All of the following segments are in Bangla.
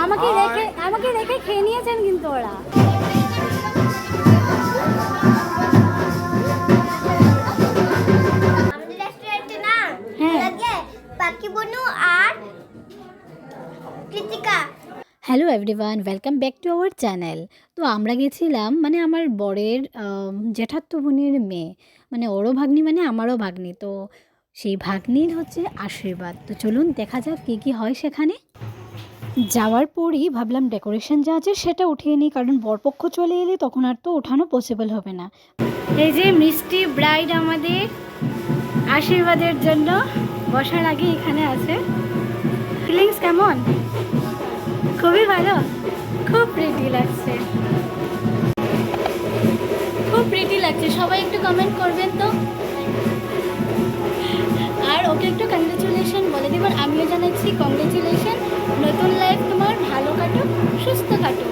আমাকে রেখে খেয়ে নিয়েছেন কিন্তু ওরা। আমাদের রেস্টুরেন্টে না হ্যাঁ লাগে পাখি বনু আর Kritika. Hello everyone, welcome back to our channel. তো আমরা গেছিলাম মানে আমার বরের জ্যাঠাতো বোনের মেয়ে, মানে ওরও ভাগ্নি মানে আমারও ভাগ্নি। তো সেই ভাগ্নির হচ্ছে আশীর্বাদ। তো চলুন দেখা যাক কী কী হয় সেখানে। যাওয়ার পরই ভাবলাম ডেকোরেশন যা আছে সেটা উঠিয়ে নিই, কারণ বরপক্ষ চলে এলে তখন আর তো ওঠানো পসিবল হবে না। এই যে মিষ্টি ব্রাইড আমাদের আশীর্বাদের জন্য বসার আগে এখানে আছে। ফিলিংস কেমন? খুবই ভালো, খুব প্রিটি লাগছে, খুব প্রিটি লাগছে। সবাই একটু কমেন্ট করবেন তো, আর ওকে একটু কংগ্রেচুলেশন বলে দেবেন। আমিও জানাচ্ছি কংগ্রেচুলেশন, নতুন লাইফ তোমার ভালো কাটুক, সুস্থ কাটুক।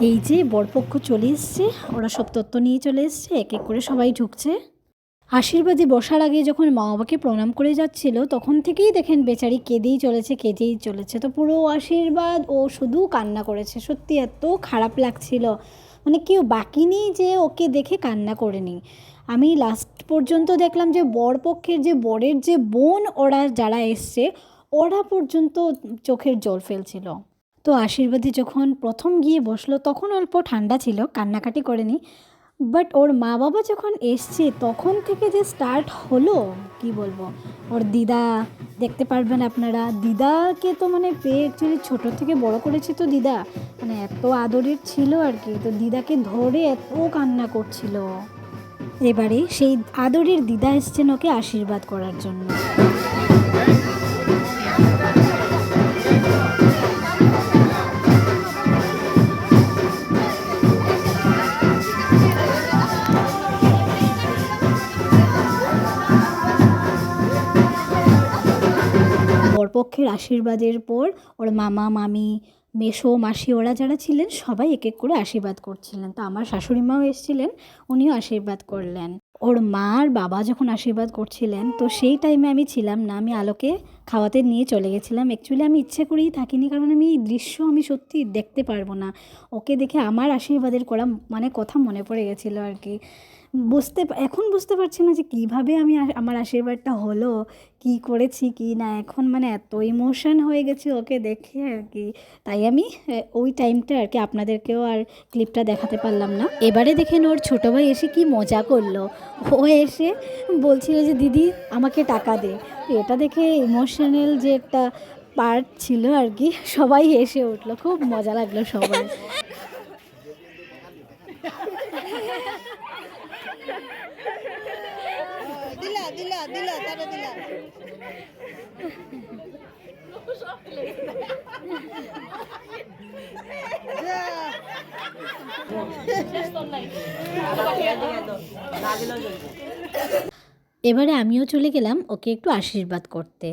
এই যে বরপক্ষ চলে এসছে, ওরা সব তত্ত্ব নিয়ে চলে এসছে, এক এক করে সবাই ঢুকছে। আশীর্বাদে বসার আগে যখন মা বাবাকে প্রণাম করে যাচ্ছিল তখন থেকেই দেখেন বেচারি কেঁদেই চলেছে। তো পুরো আশীর্বাদ ও শুধু কান্না করেছে। সত্যি এত খারাপ লাগছিল, মানে কেউ বাকি নেই যে ওকে দেখে কান্না করেনি। আমি লাস্ট পর্যন্ত দেখলাম যে বরপক্ষের যে বরের যে বোন ওরা যারা এসছে ওরা পর্যন্ত চোখের জল ফেলছিল। তো আশীর্বাদী যখন প্রথম গিয়ে বসলো তখন অল্প ঠান্ডা ছিল, কান্নাকাটি করেনি। বাট ওর মা বাবা যখন এসছে তখন থেকে যে স্টার্ট হলো কি বলবো। ওর দিদা দেখতে পারবেন আপনারা, দিদাকে তো মানে পেয়ে অ্যাকচুয়ালি ছোটো থেকে বড় করেছে, তো দিদা মানে এত আদরের ছিল আর কি। তো দিদাকে ধরে এত কান্না করছিল। এবারে সেই আদরের দিদা এসছেন ওকে আশীর্বাদ করার জন্য। বরপক্ষের আশীর্বাদের পর ওর মামা মামি মেসো মাসি ওরা যারা ছিলেন সবাই এক এক করে আশীর্বাদ করছিলেন। তো আমার শাশুড়ি মাও এসেছিলেন, উনিও আশীর্বাদ করলেন। ওর মা আর বাবা যখন আশীর্বাদ করছিলেন তো সেই টাইমে আমি ছিলাম না, আমি আলোকে খাওয়াতে নিয়ে চলে গেছিলাম। অ্যাকচুয়ালি আমি ইচ্ছে করেই থাকিনি, কারণ আমি এই দৃশ্য আমি সত্যি দেখতে পারবো না। ওকে দেখে আমার আশীর্বাদের করা মানে কথা মনে পড়ে গেছিলো আর কি। এখন বুঝতে পারছি না যে কীভাবে আমি আমার আশীর্বাদটা হলো, কি করেছি কি না। এখন মানে এত ইমোশন হয়ে গেছে ওকে দেখে আর কি। তাই আমি ওই টাইমটা আর কি আপনাদেরকেও আর ক্লিপটা দেখাতে পারলাম না। এবারে দেখেন ওর ছোটো ভাই এসে কি মজা করলো। ও এসে বলছিল যে দিদি আমাকে টাকা দে। এটা দেখে ইমোশনাল যে একটা পার্ট ছিল আর কি, সবাই এসে উঠলো, খুব মজা লাগলো সবার। এবারে আমিও চলে গেলাম ওকে একটু আশীর্বাদ করতে।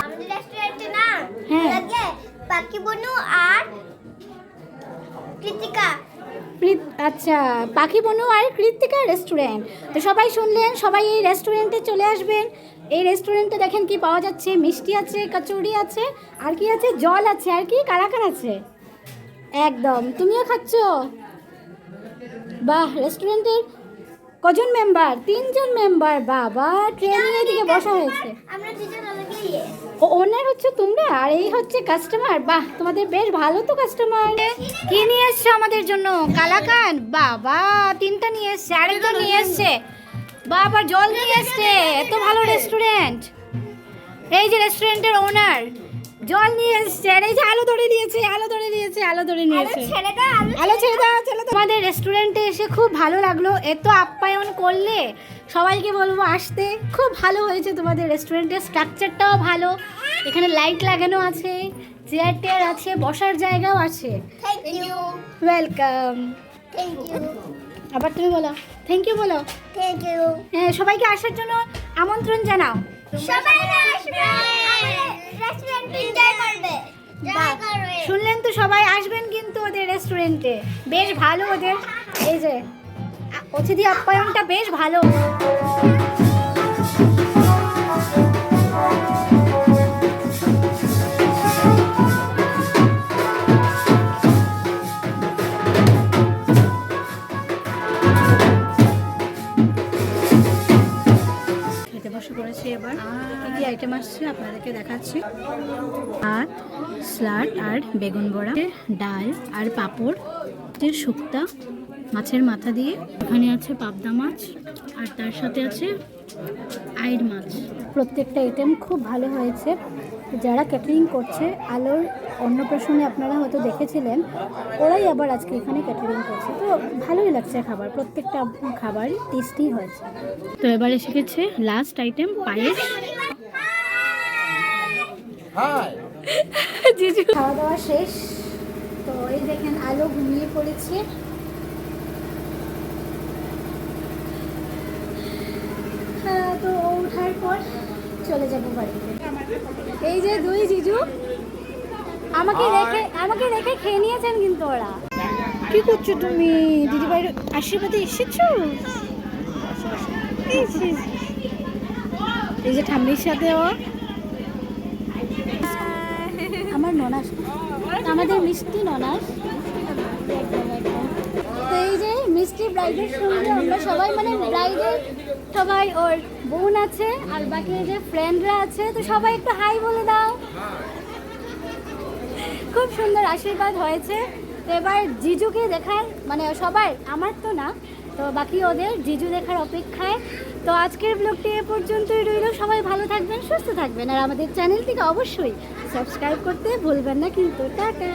আমাদের রেস্টুরেন্টে না হ্যাঁ লাগে পাখি বনু আর কৃতিকা। আচ্ছা, পাখি বনু আর কৃতিকা রেস্টুরেন্ট। তো সবাই শুনলেন, সবাই এই রেস্টুরেন্টে চলে আসবেন। এই রেস্টুরেন্টে দেখেন কি পাওয়া যাচ্ছে, মিষ্টি আছে, কচুরি আছে, আর কি আছে, জল আছে, আর কি কারাকার আছে। একদম তুমিও খাচ্ছ? বাহ, রেস্টুরেন্টের কজন মেম্বার? 3 জন মেম্বার। বাবা, ট্রেনিং এদিকে বসা হয়েছে। আমরা দুজন আলাদা ও ওনার হচ্ছে তোমরা, আর এই হচ্ছে কাস্টমার। বাহ, তোমাদের বেশ ভালো তো কাস্টমার। কি নিয়ে এসছো আমাদের জন্য? কালাকান। বাবা, 3টা নিয়ে এসছে, আরেকটা নিয়ে এসছে। বাবা, জল নিয়ে এসছে। এত ভালো রেস্টুরেন্ট। এই যে রেস্টুরেন্টের ওনার জল নিয়ে এসছে, আর এই যে আলো ধরে নিয়েছে। আলো ধরে নিয়েছে। আলো ছেড়ে দাও। তোমাদের রেস্টুরেন্টে এসে খুব ভালো লাগলো। এত আপ্যায়ন করলে সবাইকে বলবো আসতে। খুব ভালো হয়েছে তোমাদের রেস্টুরেন্টের স্ট্রাকচারটাও ভালো। এখানে লাইট লাগানো আছে, চেয়ার টেয়ার আছে, বসার জায়গাও আছে। Thank you. Welcome. Thank you. আবার তুমি বলো থ্যাংক ইউ। বলো থ্যাংক ইউ। হ্যাঁ, সবাইকে আসার জন্য আমন্ত্রণ জানাও। সবাই আসবে, আমাদের রেস্টুরেন্ট এনজয় করবে। শুনলেন তো, সবাই আসবেন কিন্তু ওদের রেস্টুরেন্টে। বেশ ভালো ওদের এই যে অতিথি আপ্যায়নটা বেশ ভালো। আপনাদেরকে দেখাচ্ছি। ভাত, স্যালাড আর বেগুন বড়া, ডাল আর পাঁপড়, যে শুক্তা মাছের মাথা দিয়ে, এখানে আছে পাবদা মাছ আর তার সাথে আছে আইড় মাছ। প্রত্যেকটা আইটেম খুব ভালো হয়েছে। যারা ক্যাটারিং করছে আলোর অন্নপ্রাশনে আপনারা হয়তো দেখেছিলেন, ওরাই আবার আজকে এখানে ক্যাটারিং করছে। তো ভালোই লাগছে খাবার, প্রত্যেকটা খাবারই টেস্টি হয়েছে। তো এবার এসে গেছে লাস্ট আইটেম, পায়েস। জিজু খাওয়া দাওয়া শেষ। তো এই দেখেন আলো ঘুমিয়ে পড়েছে। তো ওঠার পর চলে যাবো বাড়িতে। এই যে দুই জিজু আমাকে রেখে খেয়ে নিয়েছেন কিন্তু ওরা। কি করছো তুমি? দিদিভাইয়ের আশীর্বাদে এসেছো? এই যে ঠাম্মির সাথে ও আমার ননাস, আমাদের মিষ্টি ননাস। তো এই যে মিষ্টি ব্রাইডের সঙ্গে আমরা সবাই, মানে ব্রাইডের সবাই, ওর বোন আছে আর বাকি যে ফ্রেন্ডরা আছে, তো সবাই একটু হাই বলে দাও। খুব সুন্দর আশীর্বাদ হয়েছে। তো এবার জিজুকে দেখার, মানে সবাই, আমার তো না, তো বাকি ওদের জিজু দেখার অপেক্ষায়। তো আজকের ব্লগটি এ পর্যন্তই রইল। সবাই ভালো থাকবেন, সুস্থ থাকবেন আর আমাদের চ্যানেলটিকে অবশ্যই সাবস্ক্রাইব করতে ভুলবেন না কিন্তু। টাটা।